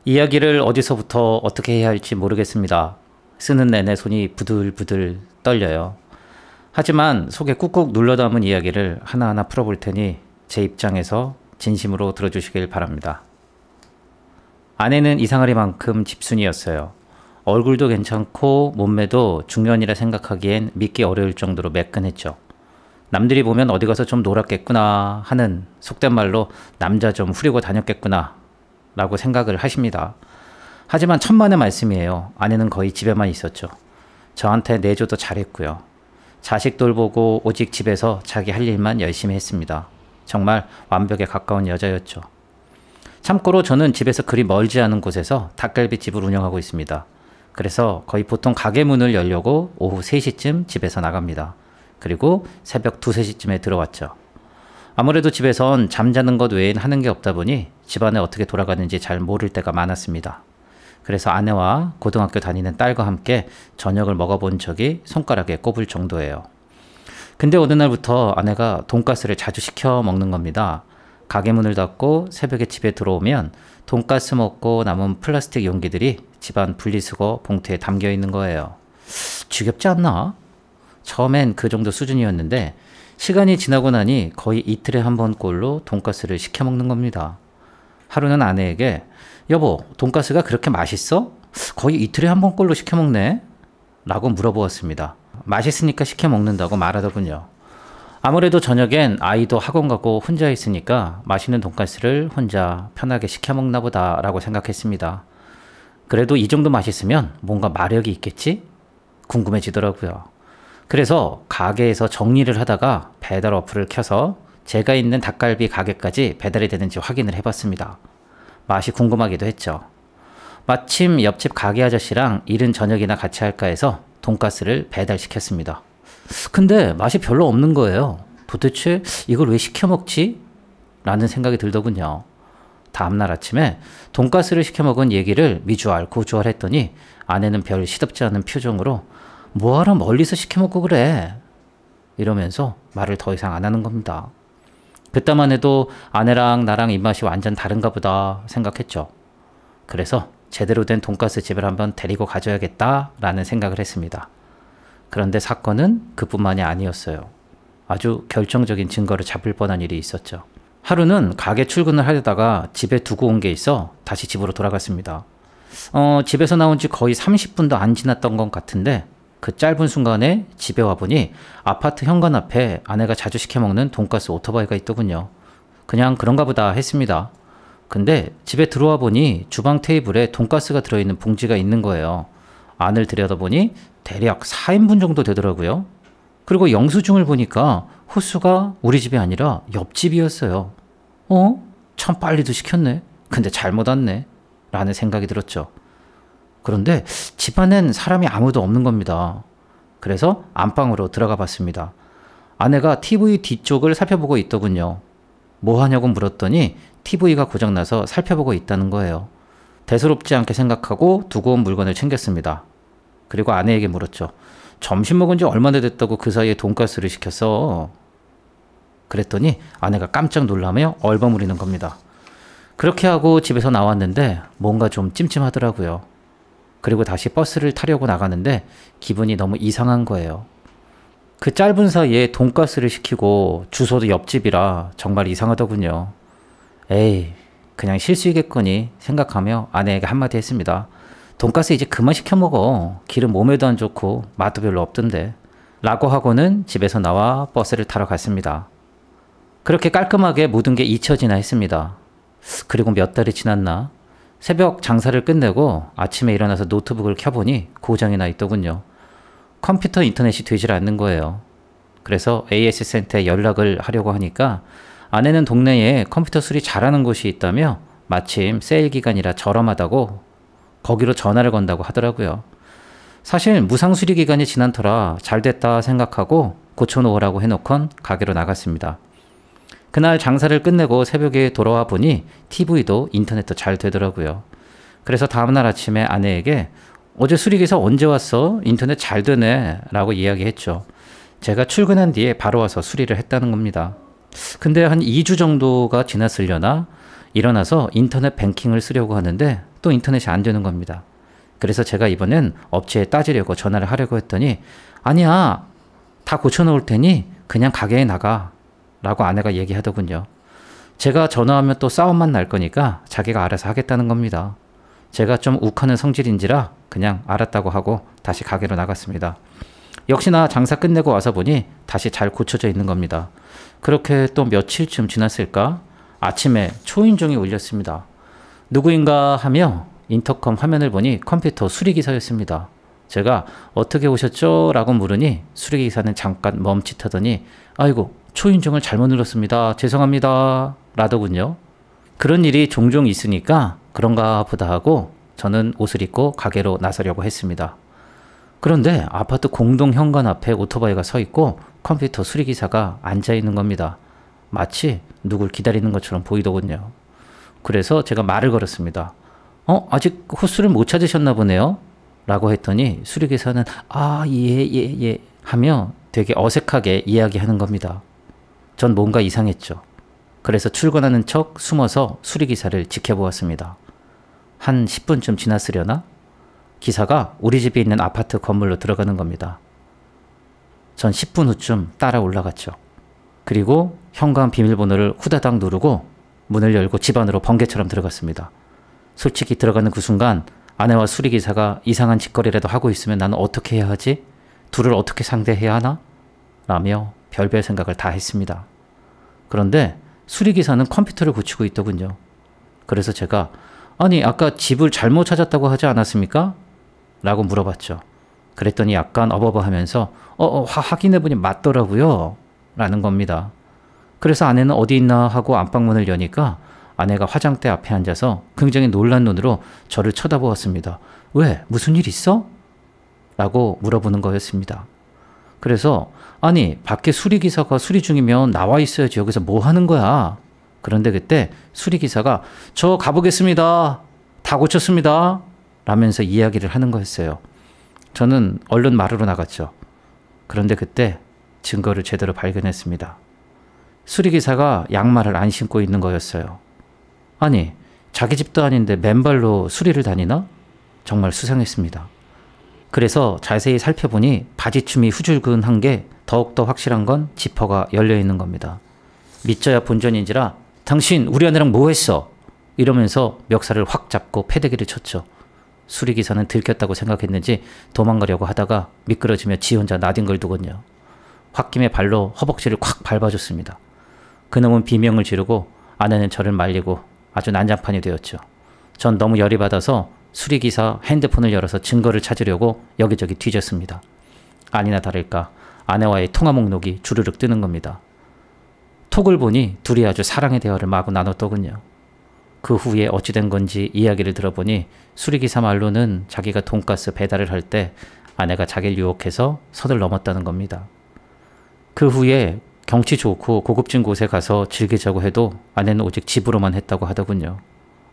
이야기를 어디서부터 어떻게 해야 할지 모르겠습니다. 쓰는 내내 손이 부들부들 떨려요. 하지만 속에 꾹꾹 눌러 담은 이야기를 하나하나 풀어볼 테니 제 입장에서 진심으로 들어주시길 바랍니다. 아내는 이상하리만큼 집순이였어요. 얼굴도 괜찮고 몸매도 중년이라 생각하기엔 믿기 어려울 정도로 매끈했죠. 남들이 보면 어디 가서 좀 놀았겠구나 하는 속된 말로 남자 좀 후리고 다녔겠구나 라고 생각을 하십니다. 하지만 천만의 말씀이에요. 아내는 거의 집에만 있었죠. 저한테 내조도 잘했고요. 자식 돌보고 오직 집에서 자기 할 일만 열심히 했습니다. 정말 완벽에 가까운 여자였죠. 참고로 저는 집에서 그리 멀지 않은 곳에서 닭갈비집을 운영하고 있습니다. 그래서 거의 보통 가게 문을 열려고 오후 3시쯤 집에서 나갑니다. 그리고 새벽 2, 3시쯤에 들어왔죠. 아무래도 집에선 잠자는 것 외엔 하는 게 없다 보니 집안에 어떻게 돌아가는지 잘 모를 때가 많았습니다. 그래서 아내와 고등학교 다니는 딸과 함께 저녁을 먹어본 적이 손가락에 꼽을 정도예요. 근데 어느 날부터 아내가 돈가스를 자주 시켜 먹는 겁니다. 가게 문을 닫고 새벽에 집에 들어오면 돈가스 먹고 남은 플라스틱 용기들이 집안 분리수거 봉투에 담겨 있는 거예요. 지겹지 않나? 처음엔 그 정도 수준이었는데 시간이 지나고 나니 거의 이틀에 한 번 꼴로 돈가스를 시켜 먹는 겁니다. 하루는 아내에게 여보, 돈가스가 그렇게 맛있어? 거의 이틀에 한 번 꼴로 시켜 먹네? 라고 물어보았습니다. 맛있으니까 시켜 먹는다고 말하더군요. 아무래도 저녁엔 아이도 학원 가고 혼자 있으니까 맛있는 돈가스를 혼자 편하게 시켜 먹나 보다 라고 생각했습니다. 그래도 이 정도 맛있으면 뭔가 마력이 있겠지? 궁금해지더라고요. 그래서 가게에서 정리를 하다가 배달 어플을 켜서 제가 있는 닭갈비 가게까지 배달이 되는지 확인을 해봤습니다. 맛이 궁금하기도 했죠. 마침 옆집 가게 아저씨랑 이른 저녁이나 같이 할까 해서 돈가스를 배달시켰습니다. 근데 맛이 별로 없는 거예요. 도대체 이걸 왜 시켜 먹지? 라는 생각이 들더군요. 다음날 아침에 돈가스를 시켜 먹은 얘기를 미주알 고주알 했더니 아내는 별 시덥지 않은 표정으로 뭐하러 멀리서 시켜 먹고 그래? 이러면서 말을 더 이상 안 하는 겁니다. 그때만 해도 아내랑 나랑 입맛이 완전 다른가 보다 생각했죠. 그래서 제대로 된 돈가스 집을 한번 데리고 가줘야겠다 라는 생각을 했습니다. 그런데 사건은 그뿐만이 아니었어요. 아주 결정적인 증거를 잡을 뻔한 일이 있었죠. 하루는 가게 출근을 하려다가 집에 두고 온 게 있어 다시 집으로 돌아갔습니다. 집에서 나온 지 거의 30분도 안 지났던 것 같은데 그 짧은 순간에 집에 와보니 아파트 현관 앞에 아내가 자주 시켜 먹는 돈가스 오토바이가 있더군요. 그냥 그런가 보다 했습니다. 근데 집에 들어와 보니 주방 테이블에 돈가스가 들어있는 봉지가 있는 거예요. 안을 들여다보니 대략 4인분 정도 되더라고요. 그리고 영수증을 보니까 호수가 우리 집이 아니라 옆집이었어요. 참 빨리도 시켰네. 근데 잘못 왔네. 라는 생각이 들었죠. 그런데 집안엔 사람이 아무도 없는 겁니다. 그래서 안방으로 들어가 봤습니다. 아내가 TV 뒤쪽을 살펴보고 있더군요. 뭐 하냐고 물었더니 TV가 고장나서 살펴보고 있다는 거예요. 대수롭지 않게 생각하고 두고 온 물건을 챙겼습니다. 그리고 아내에게 물었죠. 점심 먹은 지 얼마나 됐다고 그 사이에 돈가스를 시켰어? 그랬더니 아내가 깜짝 놀라며 얼버무리는 겁니다. 그렇게 하고 집에서 나왔는데 뭔가 좀 찜찜하더라고요. 그리고 다시 버스를 타려고 나가는데 기분이 너무 이상한 거예요. 그 짧은 사이에 돈가스를 시키고 주소도 옆집이라 정말 이상하더군요. 에이, 그냥 실수이겠거니 생각하며 아내에게 한마디 했습니다. 돈가스 이제 그만 시켜 먹어. 기름 몸에도 안 좋고 맛도 별로 없던데. 라고 하고는 집에서 나와 버스를 타러 갔습니다. 그렇게 깔끔하게 모든 게 잊혀지나 했습니다. 그리고 몇 달이 지났나? 새벽 장사를 끝내고 아침에 일어나서 노트북을 켜보니 고장이 나 있더군요. 컴퓨터 인터넷이 되질 않는 거예요. 그래서 AS 센터에 연락을 하려고 하니까 아내는 동네에 컴퓨터 수리 잘하는 곳이 있다며 마침 세일 기간이라 저렴하다고 거기로 전화를 건다고 하더라고요. 사실 무상 수리 기간이 지난 터라 잘 됐다 생각하고 고쳐놓으라고 해놓곤 가게로 나갔습니다. 그날 장사를 끝내고 새벽에 돌아와 보니 TV도 인터넷도 잘 되더라고요. 그래서 다음날 아침에 아내에게 어제 수리기사 언제 왔어? 인터넷 잘 되네 라고 이야기했죠. 제가 출근한 뒤에 바로 와서 수리를 했다는 겁니다. 근데 한 2주 정도가 지났으려나 일어나서 인터넷 뱅킹을 쓰려고 하는데 또 인터넷이 안 되는 겁니다. 그래서 제가 이번엔 업체에 따지려고 전화를 하려고 했더니 아니야, 다 고쳐놓을 테니 그냥 가게에 나가 라고 아내가 얘기하더군요. 제가 전화하면 또 싸움만 날 거니까 자기가 알아서 하겠다는 겁니다. 제가 좀 욱하는 성질인지라 그냥 알았다고 하고 다시 가게로 나갔습니다. 역시나 장사 끝내고 와서 보니 다시 잘 고쳐져 있는 겁니다. 그렇게 또 며칠쯤 지났을까? 아침에 초인종이 울렸습니다. 누구인가 하며 인터컴 화면을 보니 컴퓨터 수리기사였습니다. 제가 어떻게 오셨죠? 라고 물으니 수리기사는 잠깐 멈칫하더니 아이고, 초인종을 잘못 눌렀습니다. 죄송합니다. 라더군요. 그런 일이 종종 있으니까 그런가 보다 하고 저는 옷을 입고 가게로 나서려고 했습니다. 그런데 아파트 공동 현관 앞에 오토바이가 서 있고 컴퓨터 수리기사가 앉아 있는 겁니다. 마치 누굴 기다리는 것처럼 보이더군요. 그래서 제가 말을 걸었습니다. 아직 호수를 못 찾으셨나 보네요? 라고 했더니 수리기사는 예 하며 되게 어색하게 이야기하는 겁니다. 전 뭔가 이상했죠. 그래서 출근하는 척 숨어서 수리기사를 지켜보았습니다. 한 10분쯤 지났으려나? 기사가 우리 집에 있는 아파트 건물로 들어가는 겁니다. 전 10분 후쯤 따라 올라갔죠. 그리고 현관 비밀번호를 후다닥 누르고 문을 열고 집 안으로 번개처럼 들어갔습니다. 솔직히 들어가는 그 순간 아내와 수리기사가 이상한 짓거리라도 하고 있으면 나는 어떻게 해야 하지? 둘을 어떻게 상대해야 하나? 라며 별별 생각을 다 했습니다. 그런데 수리기사는 컴퓨터를 고치고 있더군요. 그래서 제가 아니 아까 집을 잘못 찾았다고 하지 않았습니까? 라고 물어봤죠. 그랬더니 약간 어버버하면서 확인해보니 맞더라고요 라는 겁니다. 그래서 아내는 어디 있나 하고 안방문을 여니까 아내가 화장대 앞에 앉아서 굉장히 놀란 눈으로 저를 쳐다보았습니다. 왜? 무슨 일 있어? 라고 물어보는 거였습니다. 그래서 아니 밖에 수리기사가 수리 중이면 나와 있어야지 여기서 뭐 하는 거야? 그런데 그때 수리기사가 저 가보겠습니다. 다 고쳤습니다. 라면서 이야기를 하는 거였어요. 저는 얼른 마루로 나갔죠. 그런데 그때 증거를 제대로 발견했습니다. 수리기사가 양말을 안 신고 있는 거였어요. 아니, 자기 집도 아닌데 맨발로 수리를 다니나? 정말 수상했습니다. 그래서 자세히 살펴보니 바지춤이 후줄근한 게 더욱더 확실한 건 지퍼가 열려있는 겁니다. 믿져야 본전인지라 당신 우리 아내랑 뭐 했어? 이러면서 멱살을 확 잡고 패대기를 쳤죠. 수리기사는 들켰다고 생각했는지 도망가려고 하다가 미끄러지며 지 혼자 나뒹굴더군요. 홧김에 발로 허벅지를 콱 밟아줬습니다. 그놈은 비명을 지르고 아내는 저를 말리고 아주 난장판이 되었죠. 전 너무 열이 받아서 수리기사 핸드폰을 열어서 증거를 찾으려고 여기저기 뒤졌습니다. 아니나 다를까 아내와의 통화 목록이 주르륵 뜨는 겁니다. 톡을 보니 둘이 아주 사랑의 대화를 마구 나눴더군요. 그 후에 어찌 된 건지 이야기를 들어보니 수리기사 말로는 자기가 돈가스 배달을 할 때 아내가 자기를 유혹해서 선을 넘었다는 겁니다. 그 후에 경치 좋고 고급진 곳에 가서 즐기자고 해도 아내는 오직 집으로만 했다고 하더군요.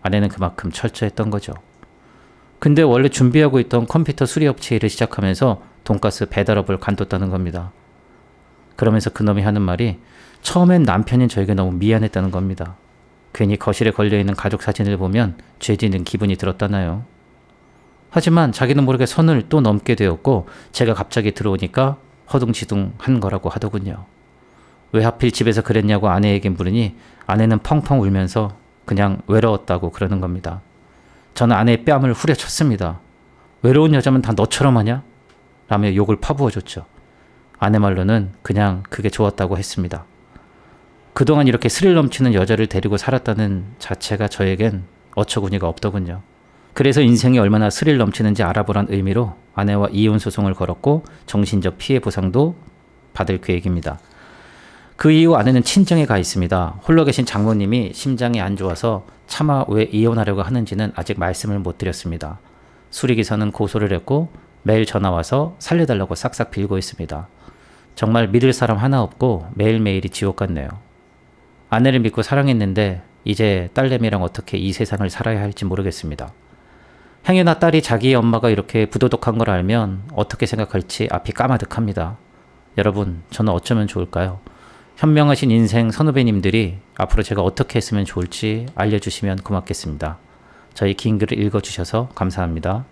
아내는 그만큼 철저했던 거죠. 근데 원래 준비하고 있던 컴퓨터 수리업체 일을 시작하면서 돈가스 배달업을 관뒀다는 겁니다. 그러면서 그놈이 하는 말이 처음엔 남편인 저에게 너무 미안했다는 겁니다. 괜히 거실에 걸려있는 가족 사진을 보면 죄짓는 기분이 들었다나요. 하지만 자기는 모르게 선을 또 넘게 되었고 제가 갑자기 들어오니까 허둥지둥 한 거라고 하더군요. 왜 하필 집에서 그랬냐고 아내에게 물으니 아내는 펑펑 울면서 그냥 외로웠다고 그러는 겁니다. 저는 아내의 뺨을 후려쳤습니다. 외로운 여자면 다 너처럼 하냐? 라며 욕을 퍼부어줬죠. 아내 말로는 그냥 그게 좋았다고 했습니다. 그동안 이렇게 스릴 넘치는 여자를 데리고 살았다는 자체가 저에겐 어처구니가 없더군요. 그래서 인생이 얼마나 스릴 넘치는지 알아보란 의미로 아내와 이혼 소송을 걸었고 정신적 피해 보상도 받을 계획입니다. 그 이후 아내는 친정에 가 있습니다. 홀로 계신 장모님이 심장이 안 좋아서 차마 왜 이혼하려고 하는지는 아직 말씀을 못 드렸습니다. 수리기사는 고소를 했고 매일 전화와서 살려달라고 싹싹 빌고 있습니다. 정말 믿을 사람 하나 없고 매일매일이 지옥 같네요. 아내를 믿고 사랑했는데 이제 딸내미랑 어떻게 이 세상을 살아야 할지 모르겠습니다. 행여나 딸이 자기의 엄마가 이렇게 부도덕한 걸 알면 어떻게 생각할지 앞이 까마득합니다. 여러분, 저는 어쩌면 좋을까요? 현명하신 인생 선후배님들이 앞으로 제가 어떻게 했으면 좋을지 알려주시면 고맙겠습니다. 저희 긴 글을 읽어주셔서 감사합니다.